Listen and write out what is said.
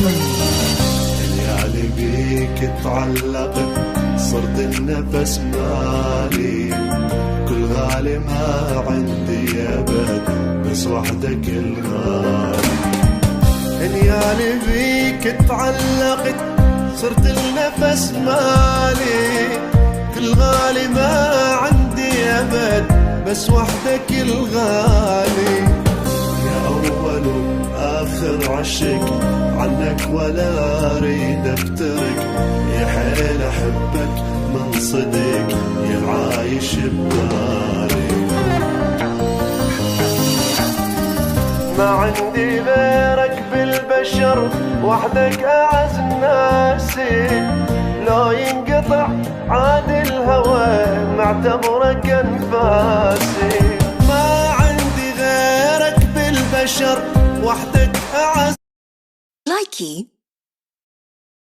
الليالي بيك تعلقت صرت النفس مالي، كل غالي ما عندي أبد بس وحدك الغالي. الليالي بيك تعلقت صرت النفس مالي، كل غالي ما عندي أبد بس وحدك الغالي. يا أول وآخر عشق عنك ولا أريد أفترق، يا حيل أحبك من صدق يا عايش ببالي. ما عندي غيرك بالبشر وحدك أعز ناسي، لو ينقطع عاد الهوى معتبرك أنفاسي. ما عندي غيرك بالبشر وحدك أعز. Likey